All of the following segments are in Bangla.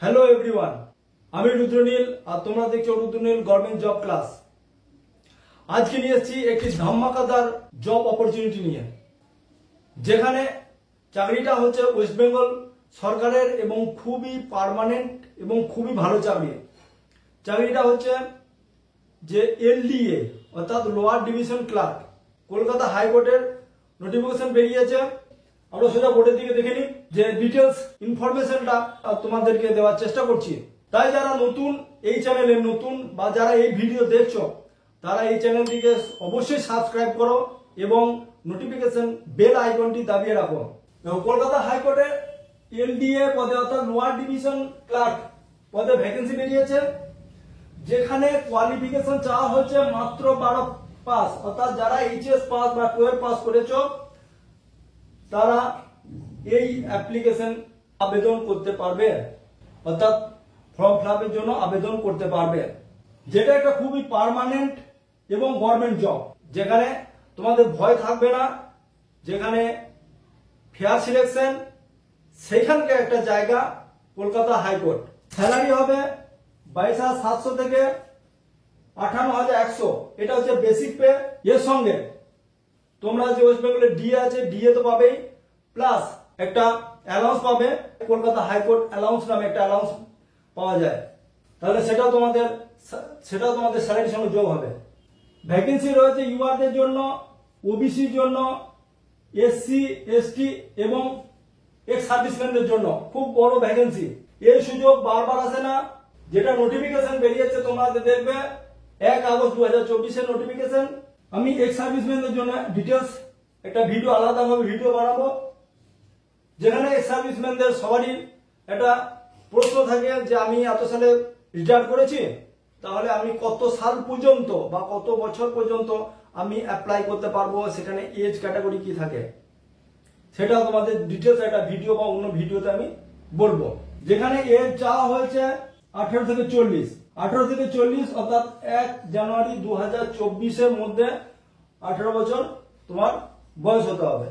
হ্যালো এভরিওয়ান, আমি রুদ্রনীল আর তোমরা দেখছো রুদ্রনীল গভর্নমেন্ট জব ক্লাস। আজকে নিয়ে এসেছি একটি ধামাকাদার জব অপরচুনিটি নিয়ে, যেখানে চাকরিটা হচ্ছে ওয়েস্ট বেঙ্গল সরকারের এবং খুবই পার্মানেন্ট এবং খুবই ভালো চাকরি। চাকরিটা হচ্ছে যে এলডিএ অর্থাৎ লোয়ার ডিভিশন ক্লার্ক, কলকাতা হাইকোর্টের নোটিফিকেশন বেরিয়েছে। আমরা সোজা বোর্ডের দিকে দেখে নিই যে ডিটেলস ইনফরমেশনটা তোমাদেরকে দেওয়ার চেষ্টা করছি। তাই যারা নতুন এই চ্যানেলে নতুন বা যারা এই ভিডিও দেখছো তারা এই চ্যানেলটিকে অবশ্যই সাবস্ক্রাইব করো এবং নোটিফিকেশন বেল আইকনটি দাবিয়ে রাখো। কলকাতা হাইকোর্টে এলডিএ পদে অর্থাৎ লোয়ার ডিভিশন ক্লার্ক পদে ভ্যাকেন্সি বেরিয়েছে, যেখানে কোয়ালিফিকেশন চাওয়া হচ্ছে মাত্র 12 পাস, অর্থাৎ যারা এইচএস পাস বা 12 পাস করেছো তারা এই অ্যাপ্লিকেশন আবেদন করতে পারবে, অর্থাৎ ফর্ম ফিল আপের জন্য আবেদন করতে পারবে। যেটা একটা খুবই পার্মানেন্ট এবং গভর্নমেন্ট জব, যেখানে তোমাদের ভয় থাকবে না, যেখানে ফেয়ার সিলেকশন, সেইখানকার একটা জায়গা কলকাতা হাইকোর্ট। স্যালারি হবে 22,700 থেকে 58,100, এটা হচ্ছে বেসিক পে। এর সঙ্গে তোমরা যে ওয়েস্ট বেঙ্গলের ডিএ আছে, ডিএ তো পাবেই, প্লাস একটা অ্যালাউন্স পাবে। কলকাতা হাইকোর্ট অ্যালাউন্স নামে একটা অ্যালাউন্স পাওয়া যায়, তাহলে সেটাও তোমাদের স্যালারির সঙ্গে যোগ হবে। ভ্যাকেন্সি রয়েছে ইউআরদের জন্য, ওবিসির জন্য, এসসি এসটি এবং এক্স সার্ভিসম্যানদের জন্য খুব বড় ভ্যাকেন্সি। এই সুযোগ বারবার আসে না। যেটা নোটিফিকেশন বেরিয়েছে তোমরা দেখবে 1 আগস্ট 2024 নোটিফিকেশন। আমি এক্স সার্ভিসম্যানদের জন্য ডিটেলস একটা ভিডিও আলাদাভাবে ভিডিও বানাবো, যেখানে এক্স সার্ভিসম্যানদের সবারই একটা প্রশ্ন থাকে যে আমি এত সালে রিটায়ার করেছি, তাহলে আমি কত সাল পর্যন্ত বা কত বছর পর্যন্ত আমি অ্যাপ্লাই করতে পারবো, সেখানে এজ ক্যাটাগরি কি থাকে, সেটা তোমাদের ডিটেলস একটা ভিডিও বা অন্য ভিডিওতে আমি বলবো। যেখানে এজ চাওয়া হয়েছে 18 থেকে 40, 18 থেকে 40 অর্থাৎ 1 জানুয়ারি 2024 মধ্যে 18 বছর তোমার বয়স হতে হবে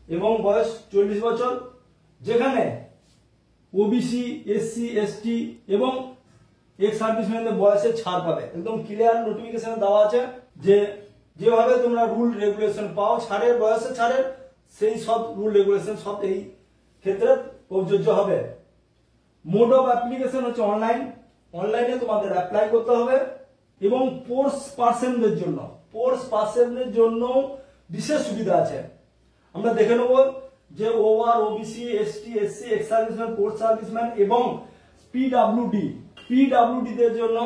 এবং বয়স 40 বছর। যেখানে ওবিসি, এসসি, এসটি এবং এক্স সার্ভিসম্যানদের বয়সে ছাড় পাবে। একদম ক্লিয়ার নোটিফিকেশন দেওয়া আছে যে যেভাবে তোমরা রুল রেগুলেশন পাও ছাড়ের, বয়সে ছাড়ের, সেই সব রুল রেগুলেশন সব এই ক্ষেত্রে প্রযোজ্য হবে। মোড অফ অ্যাপ্লিকেশন হচ্ছে অনলাইনে তোমাদের অ্যাপ্লাই করতে হবে এবং পোস্ট পার্সনদের জন্য বিশেষ সুবিধা আছে। আমরা দেখে নেব যে OR, OBC, ST, SC, ex serviceman, post serviceman এবং পিডব্লিউডি দের জন্য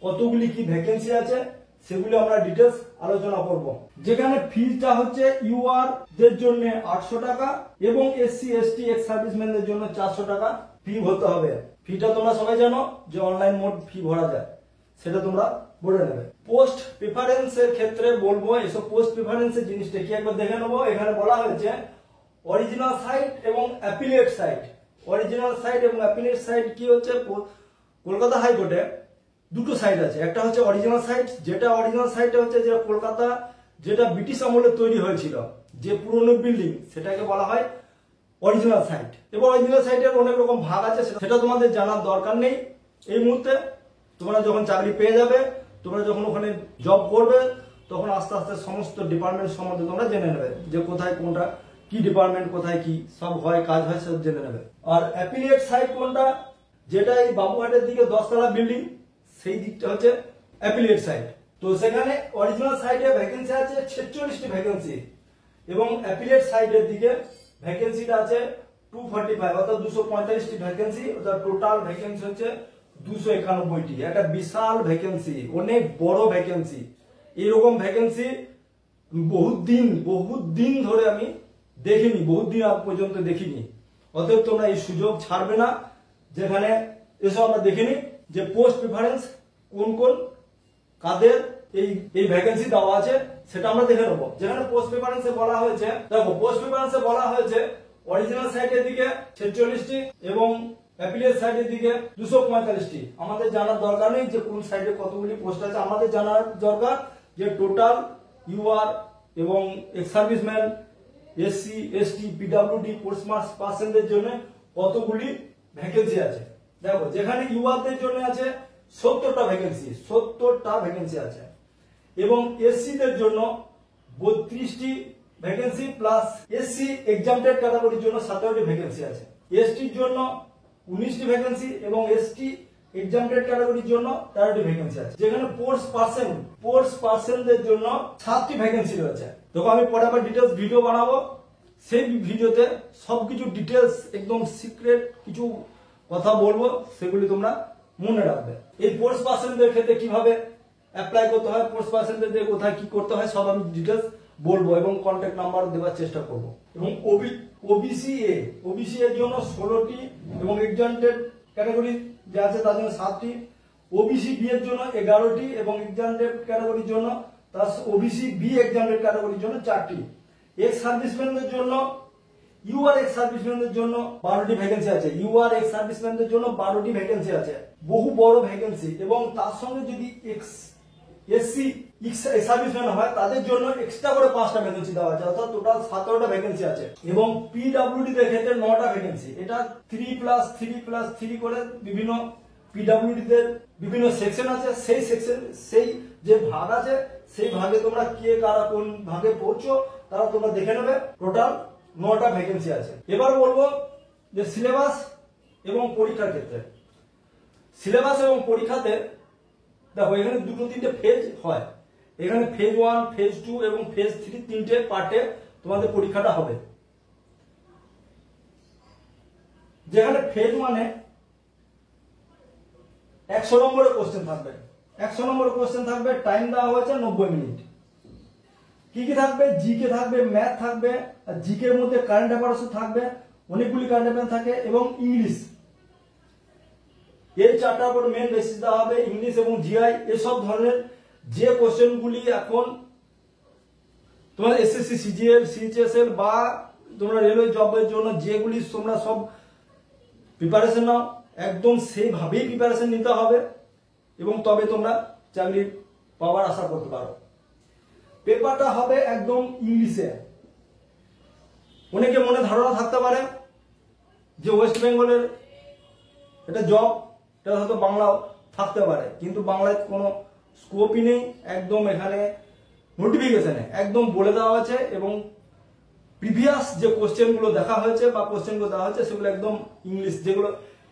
কতগুলি কি ভ্যাকেন্সি আছে সেগুলো আমরা ডিটেলস আলোচনা করব। যেখানে ফিজটা হচ্ছে ইউআর দের জন্য 800 টাকা এবং এসসি, এসটি, এক্স সার্ভিসম্যানদের জন্য 400 টাকা ফি ভরতে হবে। ফিটা তোমরা সবাই জানো যে অনলাইন মোড ফি ভরা যায়, সেটা তোমরা বলে নেবে। পোস্ট প্রিফারেন্সের ক্ষেত্রে বলবো, এসব পোস্ট প্রিফারেন্সের জিনিসটা কি একবার দেখে নেবো। এখানে বলা হয়েছে অরিজিনাল সাইট এবং অ্যাপিলেট সাইট। অরিজিনাল সাইট এবং অ্যাপিলেট সাইট কি হচ্ছে, কলকাতা হাইকোর্টে দুটো সাইট আছে। একটা হচ্ছে অরিজিনাল সাইট, যেটা অরিজিনাল সাইটটা হচ্ছে যে কলকাতা যেটা ব্রিটিশ আমলে তৈরি হয়েছিল, যে পুরনো বিল্ডিং, সেটাকে বলা হয় অরিজিনাল সাইট। এবং অরিজিনাল সাইটের অনেক রকম ভাগ আছে, সেটা তোমাদের জানার দরকার নেই এই মুহূর্তে। তোমরা যখন চাকরি পেয়ে যাবে, তোমরা যখন ওখানে জব করবে, তখন আস্তে আস্তে সমস্ত ডিপার্টমেন্ট সম্বন্ধে তোমরা জেনে নেবে, যে কোথায় কোনটা কি ডিপার্টমেন্ট, কোথায় কি সব হয়, কাজ হয়, সব জেনে নেবে। আর অ্যাপিলিয়েট সাইট কোনটা, যেটা এই বাবুঘাটের দিকে 10 তলা বিল্ডিং, সেই দিকটা হচ্ছে অ্যাপিলিয়েট সাইট। তো সেখানে অরিজিনাল সাইটে ভ্যাকেন্সি আছে 46টি ভ্যাকেন্সি এবং অ্যাপিলিয়েট সাইটের দিকে ভ্যাকেন্সিটা আছে 245 অর্থাৎ 245টি ভ্যাকেন্সি, অর্থাৎ টোটাল ভ্যাকেন্সি হচ্ছে 291টি। একটা বিশাল ভ্যাকেন্সি, অনেক বড় ভ্যাকেন্সি। এরকম ভ্যাকেন্সি বহুত দিন ধরে আমি দেখিনি, বহুত দিন আগ পর্যন্ত দেখিনি। অতএব তোমরা এই সুযোগ ছাড়বে না। যেখানে এসব আমরা দেখিনি যে পোস্ট প্রিফারেন্স কোন কাদের এই ভ্যাকেন্সি দেওয়া আছে, সেটা আমরা দেখে নেবো। যেখানে পোস্ট প্রিফারেন্সে বলা হয়েছে, দেখো পোস্ট প্রিফারেন্সে বলা হয়েছে অরিজিনাল সাইটের দিকে 46টি এবং অ্যাপিলিয়েট সাইটের দিকে 245টি। আমাদের জানার দরকার নেই যে কোন সাইডে কতগুলি পোস্ট আছে, আমাদের জানার দরকার যে টোটাল ইউআর এবং এক্স সার্ভিসম্যান, এসসি, এসটি, পিডব্লিউডি, পোস্ট পার্সনদের জন্য কতগুলি ভ্যাকেন্সি আছে। দেখো যেখানে ইউআরদের জন্য আছে 70টা ভ্যাকেন্সি, 70টা ভ্যাকেন্সি আছে, এবং এসসিদের জন্য 32টি ভ্যাকেন্সি প্লাস এসসি এক্সামটেড ক্যাটাগরির জন্য 17টি ভ্যাকেন্সি আছে, এসটির জন্য 19টি ভ্যাকেন্সি এবং এসটি এক্সামটেড ক্যাটাগরির জন্য 13টি ভ্যাকেন্সি আছে। যেখানে ফোর্স পার্সনদের জন্য 7টি ভ্যাকেন্সি রয়েছে। দেখো আমি পরে আবার ডিটেলস ভিডিও বানাবো, সেই ভিডিওতে সবকিছু ডিটেলস একদম সিক্রেট কিছু কথা বলবো, সেগুলি তোমরা মনে রাখবে। এই ফোর্স পার্সনদের ক্ষেত্রে কিভাবে অ্যাপ্লাই করতে হয়, ফোর্স পার্সনদের কোথায় কি করতে হয় সব আমি ডিটেলস বলবো এবং কন্ট্যাক্ট নাম্বার দেওয়ার চেষ্টা করব। এবং ওবিসি এর জন্য 16টি এবং এক্সামটেড ক্যাটাগরি যে আছে তার জন্য 7টি, ওবিসি বি এর জন্য 11টি এবং এক্সামটেড ক্যাটাগরির জন্য তার ওবিসি বি এক্সামটেড ক্যাটাগরির জন্য 4টি, এক্স সার্ভিসম্যানদের জন্য ইউআর এক্স সার্ভিসম্যানদের জন্য 12টি ভ্যাকেন্সি আছে, ইউআর এক্স সার্ভিসম্যানদের জন্য 12টি ভ্যাকেন্সি আছে, বহু বড় ভ্যাকেন্সি। এবং তার সঙ্গে যদি এসসি সার্ভিসম্যান হয় তাদের জন্য এক্সট্রা করে 5টা ভ্যাকেন্সি দেওয়া আছে, অর্থাৎ টোটাল 17টা ভ্যাকেন্সি আছে। এবং পিডব্লিউডি দের ক্ষেত্রে 9টা ভ্যাকেন্সি, এটা 3+3+3 করে বিভিন্ন পিডব্লিউডি দের বিভিন্ন সেকশন আছে, সেই সেকশন সেই যে ভাগ আছে সেই ভাগে তোমরা কে কারা কোন ভাগে পড়ছো তারা তোমরা দেখে নেবে। টোটাল 9টা ভ্যাকেন্সি আছে। এবার বলবো যে সিলেবাস এবং পরীক্ষার ক্ষেত্রে, সিলেবাস এবং পরীক্ষাতে দেখো এখানে 2-3টে ফেজ হয়, এখানে ফেজ 1, ফেজ 2 এবং ফেজ 3 তিনটে পার্টে তোমাদের পরীক্ষাটা হবে। যেখানে ফেজ 1-এ 100 নম্বরের কোশ্চেন থাকবে, 100 নম্বরের কোশ্চেন থাকবে, টাইম দেওয়া হয়েছে 90 মিনিট। কি কি থাকবে? জিকে থাকবে, ম্যাথ থাকবে, আর জিকে এর মধ্যে কারেন্ট অ্যাফেয়ার্স থাকবে, অনেকগুলি কারেন্ট অ্যাফেয়ার্স থাকে, এবং ইংলিশ। এই 4টার উপর মেন বেসিস দেওয়া হবে, ইংলিশ এবং জিআই। এসব ধরনের যে কোশ্চেনগুলি এখন তোমার এসএসসি, সিজিএল, সিএইচএসএল বা তোমরা রেলওয়ে জবের জন্য যেগুলি তোমরা সব প্রিপারেশন নাও, একদম সেইভাবেই প্রিপারেশন নিতে হবে এবং তবে তোমরা চাকরি পাওয়ার আশা করতে পারো। পেপারটা হবে একদম ইংলিশে। অনেকে মনে ধারণা থাকতে পারে যে ওয়েস্ট বেঙ্গলের এটা জব, এটা হয়তো বাংলাও থাকতে পারে, কিন্তু বাংলায় কোনো স্কোপই নেই। একদম এখানে নোটিফিকেশনে একদম বলে দেওয়া আছে এবং প্রিভিয়াস যে কোশ্চেনগুলো দেখা হয়েছে বা কোশ্চেনগুলো দেওয়া হয়েছে সেগুলো একদম ইংলিশ, যেগুলো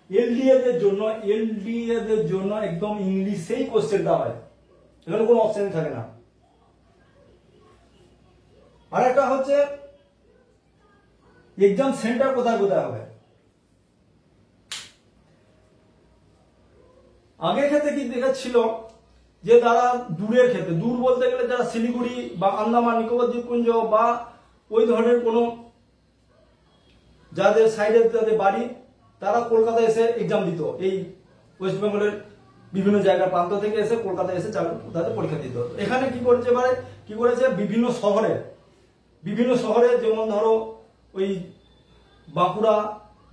এলডিএ দের জন্য একদম ইংলিশেই কোশ্চেন দেওয়া হয়, এখানে কোনো অপশন থাকে না। আর একটা হচ্ছে এক্সাম সেন্টার কোথায় কোথায় হবে। আগের ক্ষেত্রে কি দেখাচ্ছিল যে তারা দূরের ক্ষেত্রে, দূর বলতে গেলে যারা শিলিগুড়ি বা আন্দামান নিকোবর দ্বীপপুঞ্জ বা ওই ধরনের কোনো যাদের সাইডে যাদের বাড়ি তারা কলকাতায় এসে এক্সাম দিত। এই ওয়েস্ট বেঙ্গলের বিভিন্ন জায়গার প্রান্ত থেকে এসে কলকাতায় এসে তাদের পরীক্ষা দিতে হতো। এখানে কি করেছে বিভিন্ন শহরে যেমন ধরো ওই বাঁকুড়া,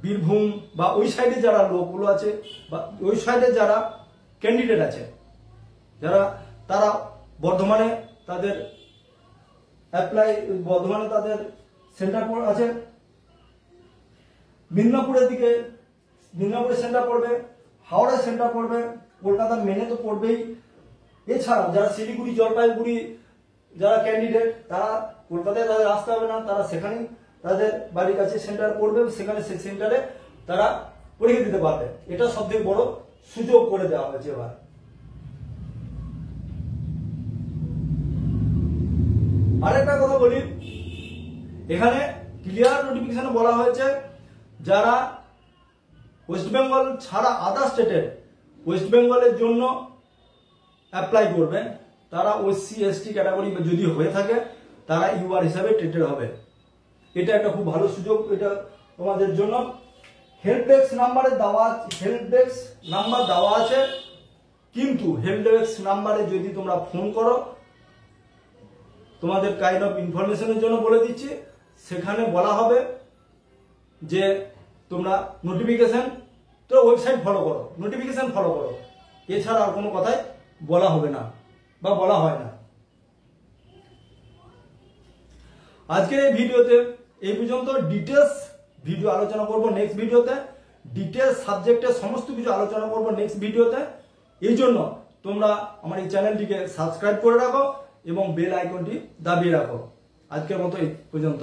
বীরভূম বা ওই সাইডে যারা লোকগুলো আছে বা ওই সাইডে যারা ক্যান্ডিডেট আছে তারা বর্ধমানে তাদের সেন্টার আছে, মিদনাপুরে সেন্টার পড়বে, হাওড়ায় সেন্টার পড়বে, কলকাতার মেনে তো পড়বেই। এছাড়াও যারা শিলিগুড়ি, জলপাইগুড়ি যারা ক্যান্ডিডেট তারা কলকাতায় তাদের আসতে হবে না, তারা সেখানেই তাদের বাড়ির কাছে সেন্টার পড়বে, সেখানে সেই সেন্টারে তারা পরীক্ষা দিতে পারবে। এটা সবথেকে বড় সুযোগ করে দেওয়া হয়েছে এবার। আরেকটা কথা বলি, এখানে ক্লিয়ার নোটিফিকেশনে বলা হয়েছে যারা ওয়েস্ট বেঙ্গল ছাড়া আদার স্টেটের ওয়েস্ট বেঙ্গলের জন্য অ্যাপ্লাই করবে তারা ওসি এসটি ক্যাটাগরি যদি হয়ে থাকে তারা ইউআর হিসাবে ট্রিটেড হবে। এটা একটা খুব ভালো সুযোগ এটা তোমাদের জন্য। হেল্প ডেস্ক নাম্বার দেওয়া আছে, কিন্তু হেল্প ডেস্ক নাম্বারে যদি তোমরা ফোন করো, তোমাদের কাইন্ড অফ ইনফরমেশনের জন্য বলে দিচ্ছি, সেখানে বলা হবে যে তোমরা ওয়েবসাইট ফলো করো, নোটিফিকেশন ফলো করো, এছাড়া আর কোনো কথাই বলা হবে না বা বলা হয় না। আজকের এই ভিডিওতে এই পর্যন্ত, ডিটেলস ভিডিও আলোচনা করব নেক্সট ভিডিওতে। ডিটেলস সাবজেক্টের সমস্ত কিছু আলোচনা করবো নেক্সট ভিডিওতে। এই জন্য তোমরা আমার এই চ্যানেলটিকে সাবস্ক্রাইব করে রাখো এবং বেল আইকনটি দাবিয়ে রাখো। আজকের মতো এই পর্যন্ত।